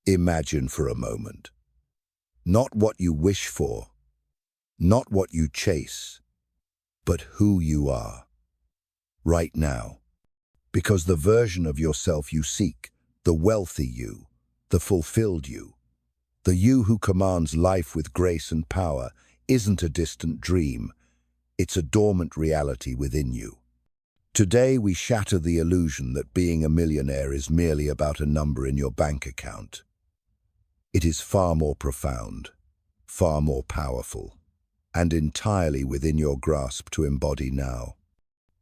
Imagine for a moment. Not what you wish for, not what you chase, but who you are, right now. Because the version of yourself you seek, the wealthy you, the fulfilled you, the you who commands life with grace and power, isn't a distant dream. It's a dormant reality within you. Today we shatter the illusion that being a millionaire is merely about a number in your bank account. It is far more profound, far more powerful, and entirely within your grasp to embody now.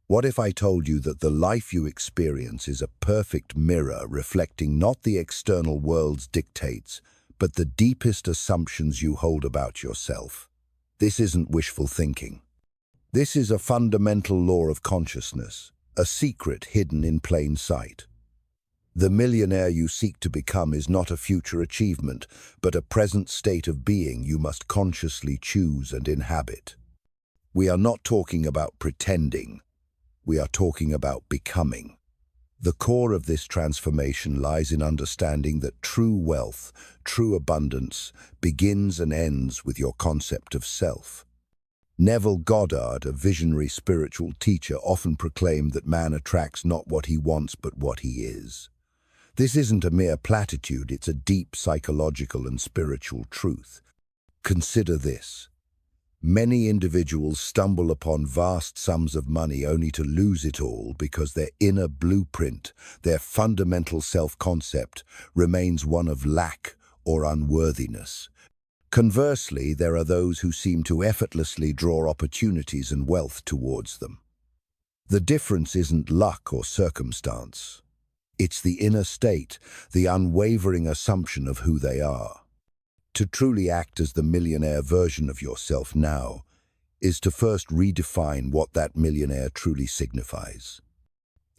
What if I told you that the life you experience is a perfect mirror reflecting not the external world's dictates, but the deepest assumptions you hold about yourself? This isn't wishful thinking. This is a fundamental law of consciousness, a secret hidden in plain sight. The millionaire you seek to become is not a future achievement, but a present state of being you must consciously choose and inhabit. We are not talking about pretending. We are talking about becoming. The core of this transformation lies in understanding that true wealth, true abundance, begins and ends with your concept of self. Neville Goddard, a visionary spiritual teacher, often proclaimed that man attracts not what he wants but what he is. This isn't a mere platitude, it's a deep psychological and spiritual truth. Consider this. Many individuals stumble upon vast sums of money only to lose it all because their inner blueprint, their fundamental self-concept, remains one of lack or unworthiness. Conversely, there are those who seem to effortlessly draw opportunities and wealth towards them. The difference isn't luck or circumstance. It's the inner state, the unwavering assumption of who they are. To truly act as the millionaire version of yourself now is to first redefine what that millionaire truly signifies.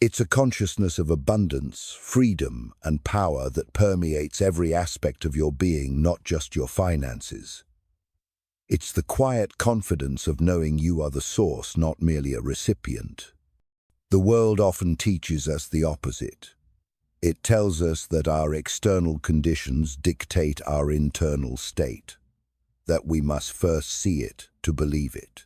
It's a consciousness of abundance, freedom, and power that permeates every aspect of your being, not just your finances. It's the quiet confidence of knowing you are the source, not merely a recipient. The world often teaches us the opposite. It tells us that our external conditions dictate our internal state, that we must first see it to believe it.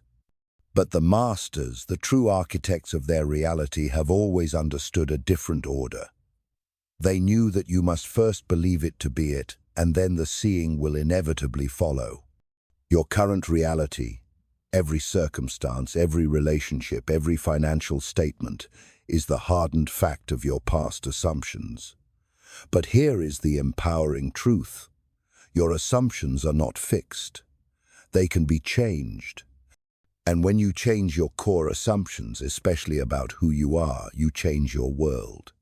But the masters, the true architects of their reality, have always understood a different order. They knew that you must first believe it to be it, and then the seeing will inevitably follow. Your current reality, every circumstance, every relationship, every financial statement, is the hardened fact of your past assumptions. But here is the empowering truth. Your assumptions are not fixed. They can be changed. And when you change your core assumptions, especially about who you are, you change your world.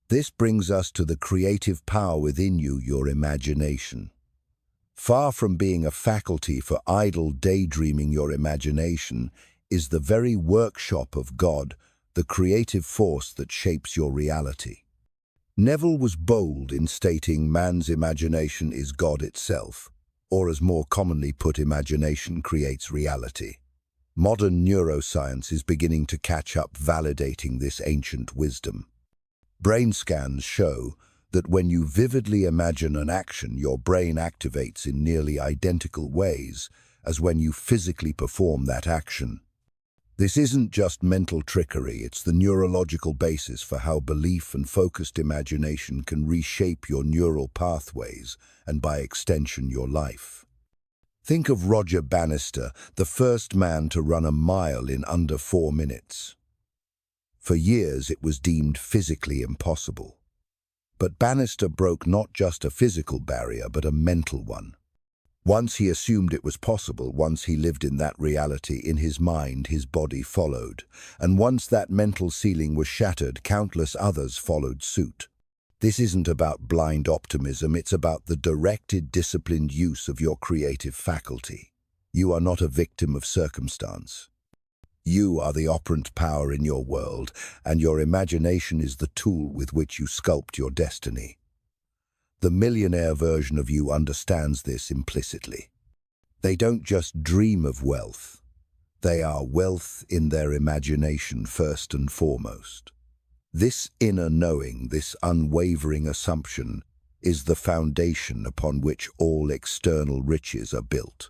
This brings us to the creative power within you, your imagination. Far from being a faculty for idle daydreaming, your imagination is the very workshop of God, the creative force that shapes your reality. Neville was bold in stating man's imagination is God itself, or as more commonly put, imagination creates reality. Modern neuroscience is beginning to catch up, validating this ancient wisdom. Brain scans show that when you vividly imagine an action, your brain activates in nearly identical ways as when you physically perform that action. This isn't just mental trickery, it's the neurological basis for how belief and focused imagination can reshape your neural pathways and, by extension, your life. Think of Roger Bannister, the first man to run a mile in under 4 minutes. For years, it was deemed physically impossible. But Bannister broke not just a physical barrier, but a mental one. Once he assumed it was possible, once he lived in that reality, in his mind, his body followed. And once that mental ceiling was shattered, countless others followed suit. This isn't about blind optimism, it's about the directed, disciplined use of your creative faculty. You are not a victim of circumstance. You are the operant power in your world, and your imagination is the tool with which you sculpt your destiny. The millionaire version of you understands this implicitly. They don't just dream of wealth. They are wealth in their imagination first and foremost. This inner knowing, this unwavering assumption, is the foundation upon which all external riches are built.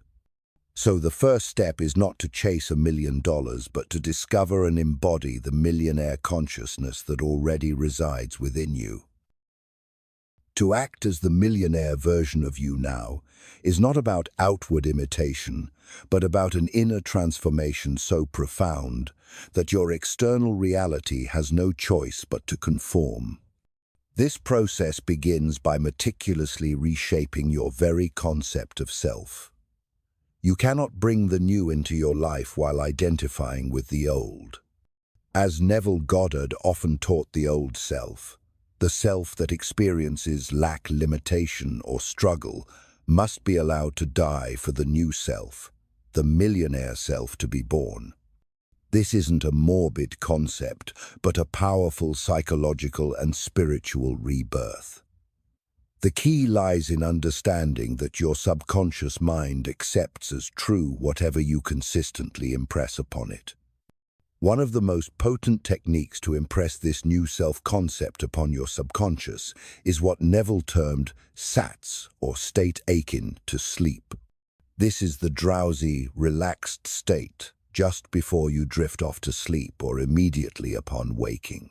So the first step is not to chase $1 million, but to discover and embody the millionaire consciousness that already resides within you. To act as the millionaire version of you now is not about outward imitation, but about an inner transformation so profound that your external reality has no choice but to conform. This process begins by meticulously reshaping your very concept of self. You cannot bring the new into your life while identifying with the old. As Neville Goddard often taught the old self, the self that experiences lack, limitation, or struggle must be allowed to die for the new self, the millionaire self, to be born. This isn't a morbid concept, but a powerful psychological and spiritual rebirth. The key lies in understanding that your subconscious mind accepts as true whatever you consistently impress upon it. One of the most potent techniques to impress this new self-concept upon your subconscious is what Neville termed SATS, or state akin to sleep. This is the drowsy, relaxed state just before you drift off to sleep or immediately upon waking.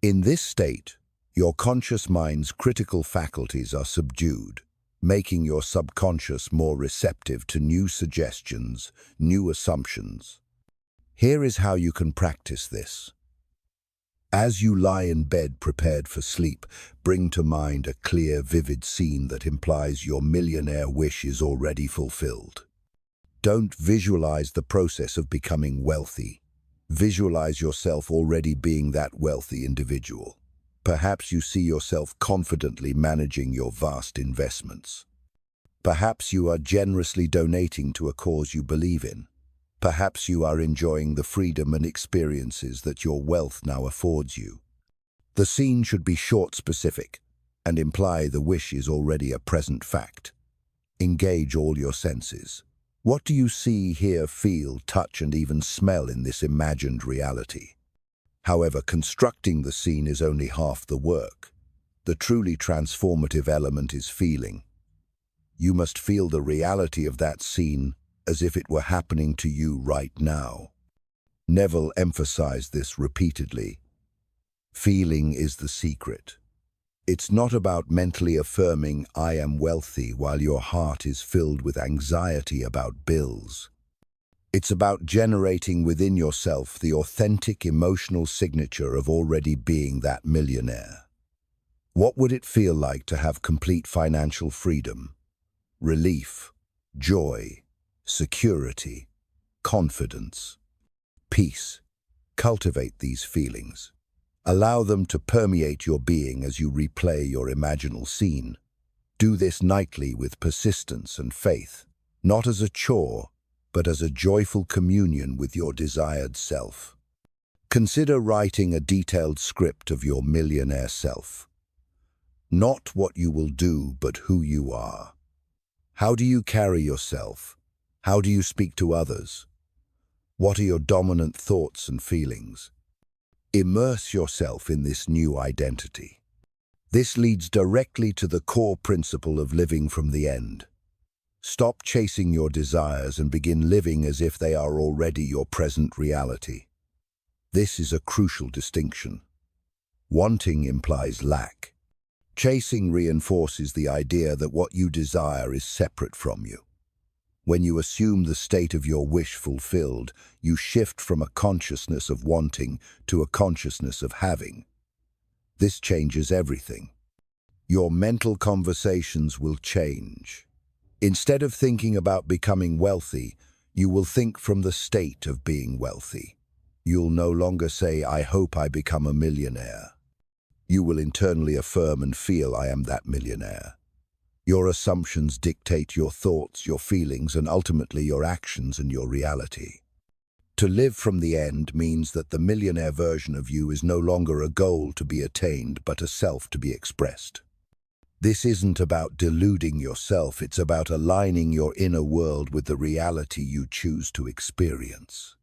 In this state, your conscious mind's critical faculties are subdued, making your subconscious more receptive to new suggestions, new assumptions. Here is how you can practice this. As you lie in bed prepared for sleep, bring to mind a clear, vivid scene that implies your millionaire wish is already fulfilled. Don't visualize the process of becoming wealthy. Visualize yourself already being that wealthy individual. Perhaps you see yourself confidently managing your vast investments. Perhaps you are generously donating to a cause you believe in. Perhaps you are enjoying the freedom and experiences that your wealth now affords you. The scene should be short, specific, and imply the wish is already a present fact. Engage all your senses. What do you see, hear, feel, touch, and even smell in this imagined reality? However, constructing the scene is only half the work. The truly transformative element is feeling. You must feel the reality of that scene as if it were happening to you right now. Neville emphasized this repeatedly. Feeling is the secret. It's not about mentally affirming, "I am wealthy," while your heart is filled with anxiety about bills. It's about generating within yourself the authentic emotional signature of already being that millionaire. What would it feel like to have complete financial freedom, relief, joy, security, confidence, peace? Cultivate these feelings. Allow them to permeate your being as you replay your imaginal scene. Do this nightly with persistence and faith, not as a chore, but as a joyful communion with your desired self. Consider writing a detailed script of your millionaire self. Not what you will do, but who you are. How do you carry yourself? How do you speak to others? What are your dominant thoughts and feelings? Immerse yourself in this new identity. This leads directly to the core principle of living from the end. Stop chasing your desires and begin living as if they are already your present reality. This is a crucial distinction. Wanting implies lack. Chasing reinforces the idea that what you desire is separate from you. When you assume the state of your wish fulfilled, you shift from a consciousness of wanting to a consciousness of having. This changes everything. Your mental conversations will change. Instead of thinking about becoming wealthy, you will think from the state of being wealthy. You'll no longer say, "I hope I become a millionaire." You will internally affirm and feel, "I am that millionaire." Your assumptions dictate your thoughts, your feelings, and ultimately your actions and your reality. To live from the end means that the millionaire version of you is no longer a goal to be attained, but a self to be expressed. This isn't about deluding yourself, it's about aligning your inner world with the reality you choose to experience.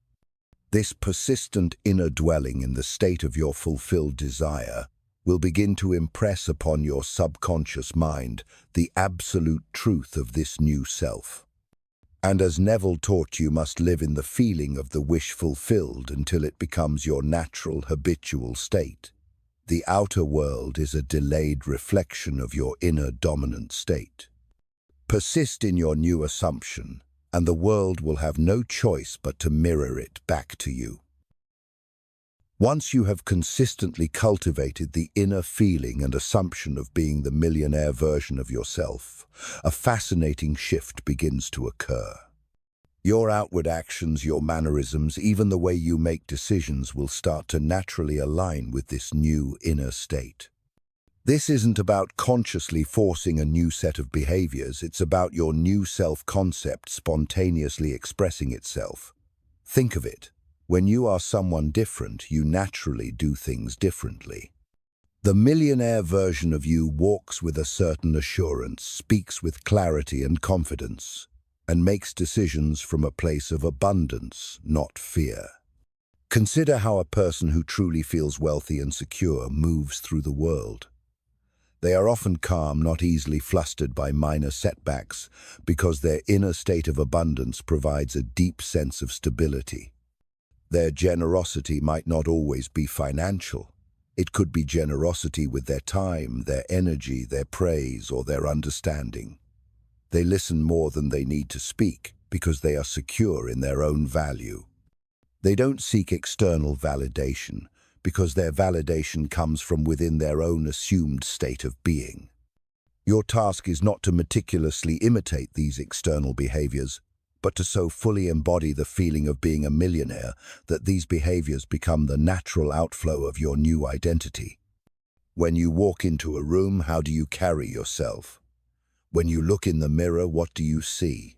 This persistent inner dwelling in the state of your fulfilled desire will begin to impress upon your subconscious mind the absolute truth of this new self. And as Neville taught, you must live in the feeling of the wish fulfilled until it becomes your natural, habitual state. The outer world is a delayed reflection of your inner dominant state. Persist in your new assumption, and the world will have no choice but to mirror it back to you. Once you have consistently cultivated the inner feeling and assumption of being the millionaire version of yourself, a fascinating shift begins to occur. Your outward actions, your mannerisms, even the way you make decisions will start to naturally align with this new inner state. This isn't about consciously forcing a new set of behaviors, it's about your new self-concept spontaneously expressing itself. Think of it. When you are someone different, you naturally do things differently. The millionaire version of you walks with a certain assurance, speaks with clarity and confidence, and makes decisions from a place of abundance, not fear. Consider how a person who truly feels wealthy and secure moves through the world. They are often calm, not easily flustered by minor setbacks, because their inner state of abundance provides a deep sense of stability. Their generosity might not always be financial. It could be generosity with their time, their energy, their praise, or their understanding. They listen more than they need to speak because they are secure in their own value. They don't seek external validation because their validation comes from within their own assumed state of being. Your task is not to meticulously imitate these external behaviors, but to so fully embody the feeling of being a millionaire that these behaviors become the natural outflow of your new identity. When you walk into a room, how do you carry yourself? When you look in the mirror, what do you see?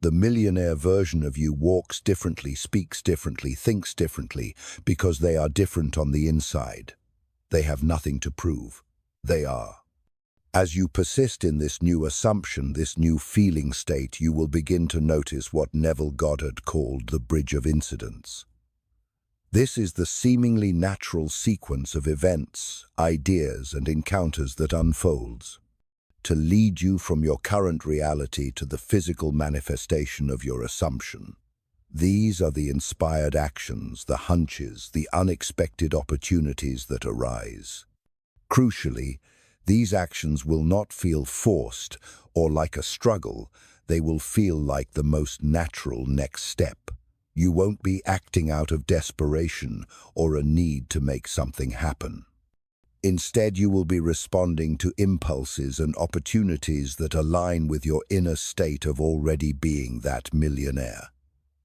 The millionaire version of you walks differently, speaks differently, thinks differently, because they are different on the inside. They have nothing to prove. They are. As you persist in this new assumption, this new feeling state, you will begin to notice what Neville Goddard called the bridge of incidents. This is the seemingly natural sequence of events, ideas, and encounters that unfolds to lead you from your current reality to the physical manifestation of your assumption. These are the inspired actions, the hunches, the unexpected opportunities that arise. Crucially, these actions will not feel forced or like a struggle. They will feel like the most natural next step. You won't be acting out of desperation or a need to make something happen. Instead, you will be responding to impulses and opportunities that align with your inner state of already being that millionaire.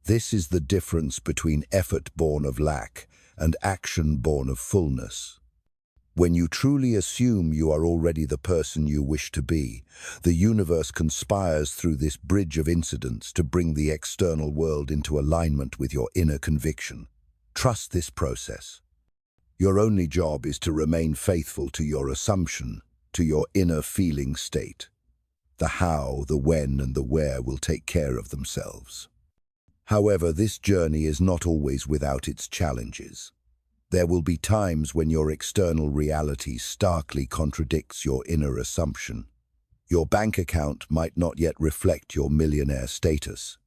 This is the difference between effort born of lack and action born of fullness. When you truly assume you are already the person you wish to be, the universe conspires through this bridge of incidents to bring the external world into alignment with your inner conviction. Trust this process. Your only job is to remain faithful to your assumption, to your inner feeling state. The how, the when, and the where will take care of themselves. However, this journey is not always without its challenges. There will be times when your external reality starkly contradicts your inner assumption. Your bank account might not yet reflect your millionaire status.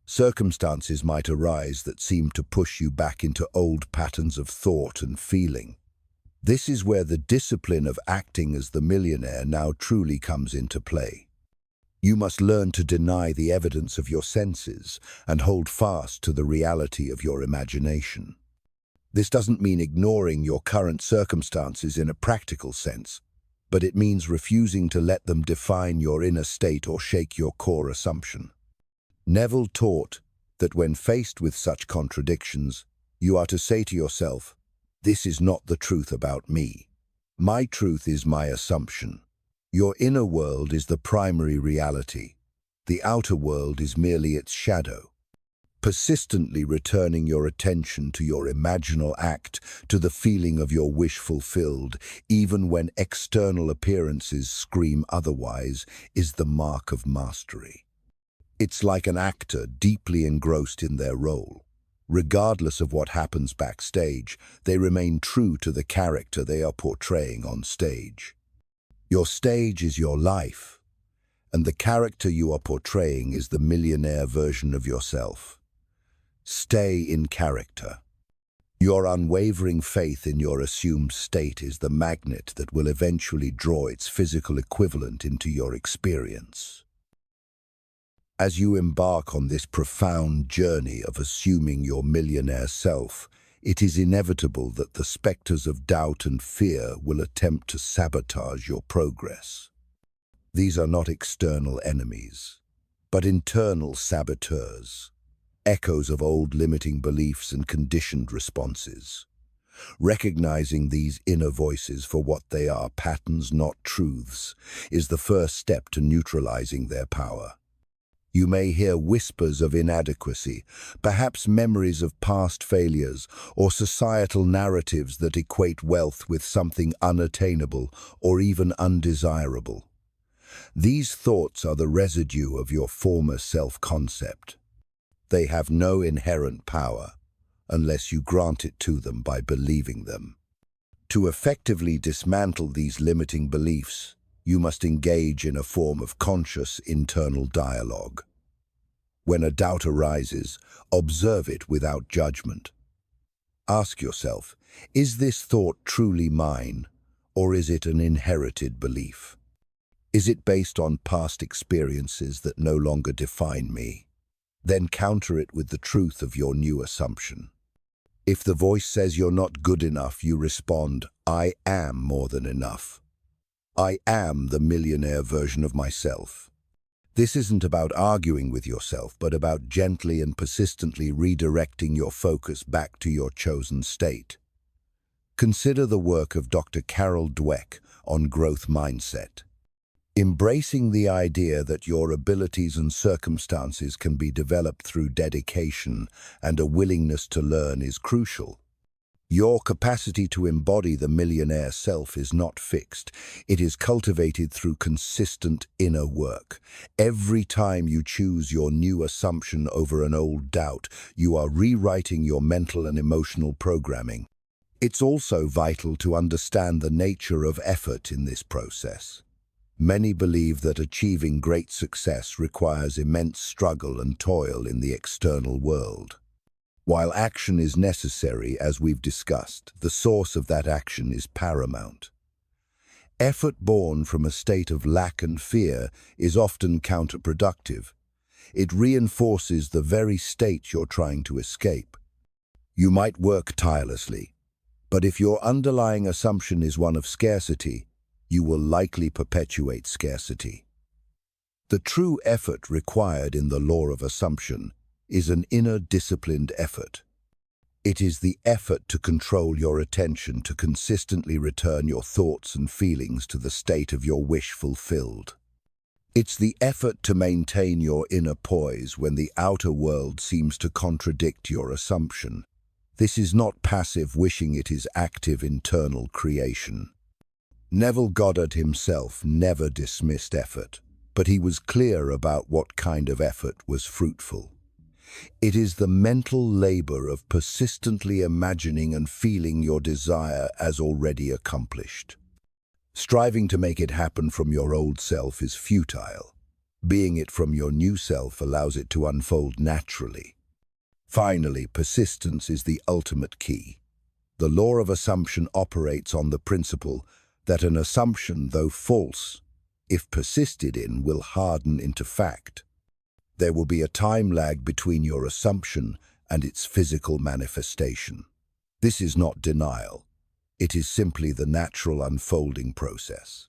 Circumstances might arise that seem to push you back into old patterns of thought and feeling. This is where the discipline of acting as the millionaire now truly comes into play. You must learn to deny the evidence of your senses and hold fast to the reality of your imagination. This doesn't mean ignoring your current circumstances in a practical sense, but it means refusing to let them define your inner state or shake your core assumption. Neville taught that when faced with such contradictions, you are to say to yourself, "This is not the truth about me. My truth is my assumption. Your inner world is the primary reality. The outer world is merely its shadow." Persistently returning your attention to your imaginal act, to the feeling of your wish fulfilled, even when external appearances scream otherwise, is the mark of mastery. It's like an actor deeply engrossed in their role. Regardless of what happens backstage, they remain true to the character they are portraying on stage. Your stage is your life, and the character you are portraying is the millionaire version of yourself. Stay in character. Your unwavering faith in your assumed state is the magnet that will eventually draw its physical equivalent into your experience. As you embark on this profound journey of assuming your millionaire self, it is inevitable that the specters of doubt and fear will attempt to sabotage your progress. These are not external enemies, but internal saboteurs, echoes of old limiting beliefs and conditioned responses. Recognizing these inner voices for what they are, patterns, not truths, is the first step to neutralizing their power. You may hear whispers of inadequacy, perhaps memories of past failures, or societal narratives that equate wealth with something unattainable or even undesirable. These thoughts are the residue of your former self-concept. They have no inherent power unless you grant it to them by believing them. To effectively dismantle these limiting beliefs, you must engage in a form of conscious internal dialogue. When a doubt arises, observe it without judgment. Ask yourself, is this thought truly mine, or is it an inherited belief? Is it based on past experiences that no longer define me? Then counter it with the truth of your new assumption. If the voice says you're not good enough, you respond, I am more than enough. I am the millionaire version of myself. This isn't about arguing with yourself, but about gently and persistently redirecting your focus back to your chosen state. Consider the work of Dr. Carol Dweck on growth mindset. Embracing the idea that your abilities and circumstances can be developed through dedication and a willingness to learn is crucial. Your capacity to embody the millionaire self is not fixed. It is cultivated through consistent inner work. Every time you choose your new assumption over an old doubt, you are rewriting your mental and emotional programming. It's also vital to understand the nature of effort in this process. Many believe that achieving great success requires immense struggle and toil in the external world. While action is necessary, as we've discussed, the source of that action is paramount. Effort born from a state of lack and fear is often counterproductive. It reinforces the very state you're trying to escape. You might work tirelessly, but if your underlying assumption is one of scarcity, you will likely perpetuate scarcity. The true effort required in the law of assumption is an inner disciplined effort. It is the effort to control your attention, to consistently return your thoughts and feelings to the state of your wish fulfilled. It's the effort to maintain your inner poise when the outer world seems to contradict your assumption. This is not passive wishing, it is active internal creation. Neville Goddard himself never dismissed effort, but he was clear about what kind of effort was fruitful. It is the mental labor of persistently imagining and feeling your desire as already accomplished. Striving to make it happen from your old self is futile. Being it from your new self allows it to unfold naturally. Finally, persistence is the ultimate key. The law of assumption operates on the principle that an assumption, though false, if persisted in, will harden into fact. There will be a time lag between your assumption and its physical manifestation. This is not denial. It is simply the natural unfolding process.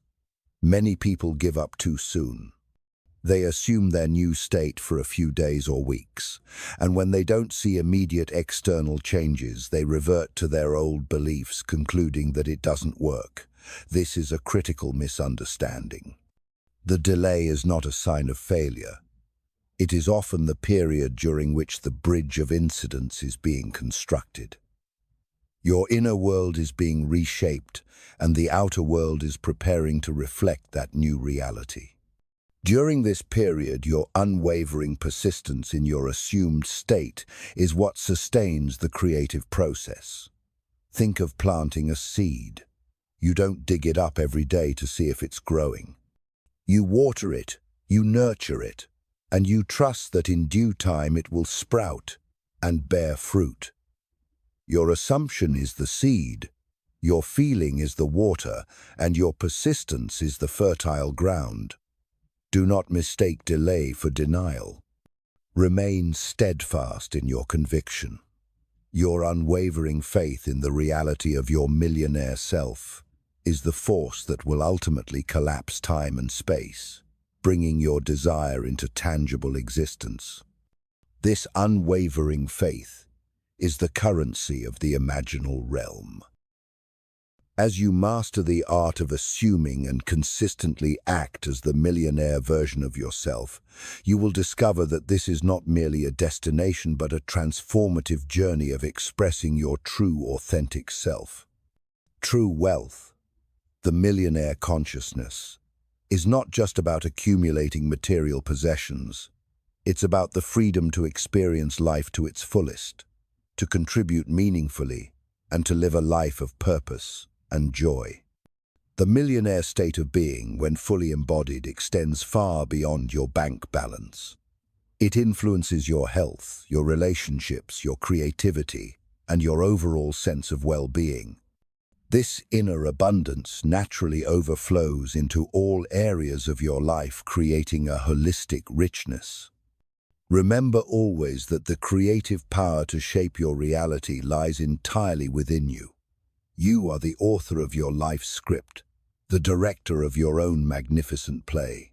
Many people give up too soon. They assume their new state for a few days or weeks, and when they don't see immediate external changes, they revert to their old beliefs, concluding that it doesn't work. This is a critical misunderstanding. The delay is not a sign of failure. It is often the period during which the bridge of incidents is being constructed. Your inner world is being reshaped, and the outer world is preparing to reflect that new reality. During this period, your unwavering persistence in your assumed state is what sustains the creative process. Think of planting a seed. You don't dig it up every day to see if it's growing. You water it, you nurture it, and you trust that in due time it will sprout and bear fruit. Your assumption is the seed, your feeling is the water, and your persistence is the fertile ground. Do not mistake delay for denial. Remain steadfast in your conviction. Your unwavering faith in the reality of your millionaire self is the force that will ultimately collapse time and space, bringing your desire into tangible existence. This unwavering faith is the currency of the imaginal realm. As you master the art of assuming and consistently act as the millionaire version of yourself, you will discover that this is not merely a destination but a transformative journey of expressing your true, authentic self. True wealth, the millionaire consciousness, is not just about accumulating material possessions. It's about the freedom to experience life to its fullest, to contribute meaningfully, and to live a life of purpose and joy. The millionaire state of being, when fully embodied, extends far beyond your bank balance. It influences your health, your relationships, your creativity, and your overall sense of well-being. This inner abundance naturally overflows into all areas of your life, creating a holistic richness. Remember always that the creative power to shape your reality lies entirely within you. You are the author of your life's script, the director of your own magnificent play.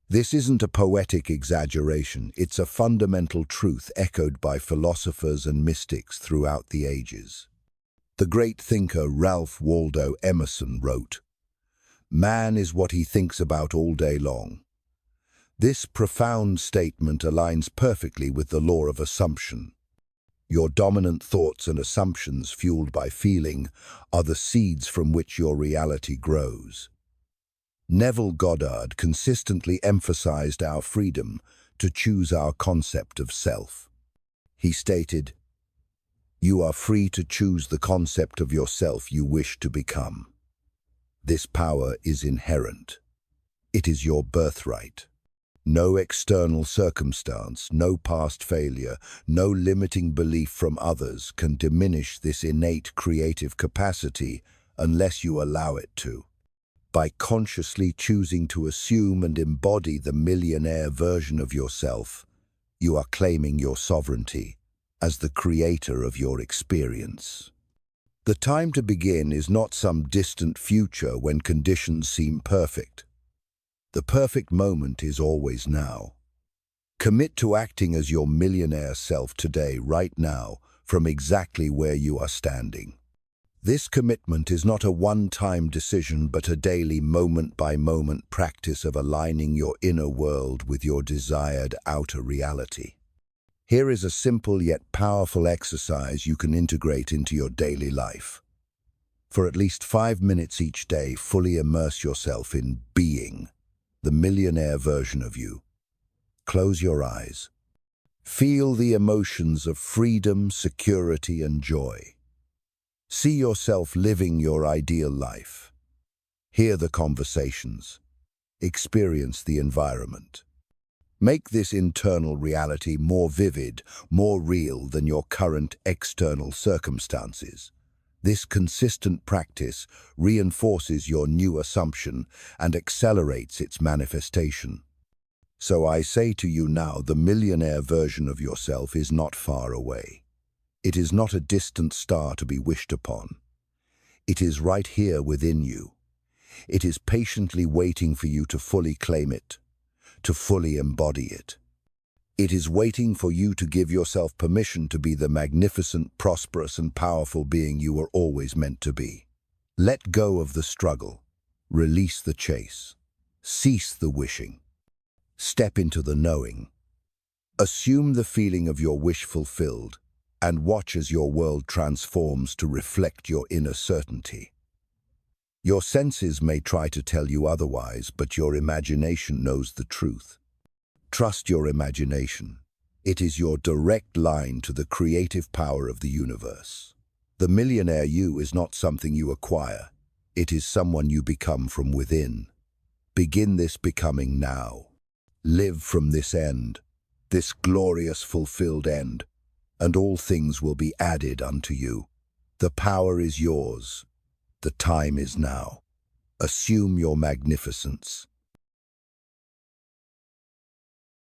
This isn't a poetic exaggeration, it's a fundamental truth echoed by philosophers and mystics throughout the ages. The great thinker Ralph Waldo Emerson wrote, "Man is what he thinks about all day long." This profound statement aligns perfectly with the law of assumption. Your dominant thoughts and assumptions, fueled by feeling, are the seeds from which your reality grows. Neville Goddard consistently emphasized our freedom to choose our concept of self. He stated, "You are free to choose the concept of yourself you wish to become. This power is inherent. It is your birthright. No external circumstance, no past failure, no limiting belief from others can diminish this innate creative capacity unless you allow it to." By consciously choosing to assume and embody the millionaire version of yourself, you are claiming your sovereignty as the creator of your experience. The time to begin is not some distant future when conditions seem perfect. The perfect moment is always now. Commit to acting as your millionaire self today, right now, from exactly where you are standing. This commitment is not a one-time decision, but a daily, moment-by-moment practice of aligning your inner world with your desired outer reality. Here is a simple yet powerful exercise you can integrate into your daily life. For at least 5 minutes each day, fully immerse yourself in being the millionaire version of you. Close your eyes. Feel the emotions of freedom, security, and joy. See yourself living your ideal life. Hear the conversations. Experience the environment. Make this internal reality more vivid, more real than your current external circumstances. This consistent practice reinforces your new assumption and accelerates its manifestation. So I say to you now, the millionaire version of yourself is not far away. It is not a distant star to be wished upon. It is right here within you. It is patiently waiting for you to fully claim it, to fully embody it. It is waiting for you to give yourself permission to be the magnificent, prosperous, and powerful being you were always meant to be. Let go of the struggle. Release the chase. Cease the wishing. Step into the knowing. Assume the feeling of your wish fulfilled, and watch as your world transforms to reflect your inner certainty. Your senses may try to tell you otherwise, but your imagination knows the truth. Trust your imagination. It is your direct line to the creative power of the universe. The millionaire you is not something you acquire. It is someone you become from within. Begin this becoming now. Live from this end, this glorious fulfilled end, and all things will be added unto you. The power is yours. The time is now. Assume your magnificence.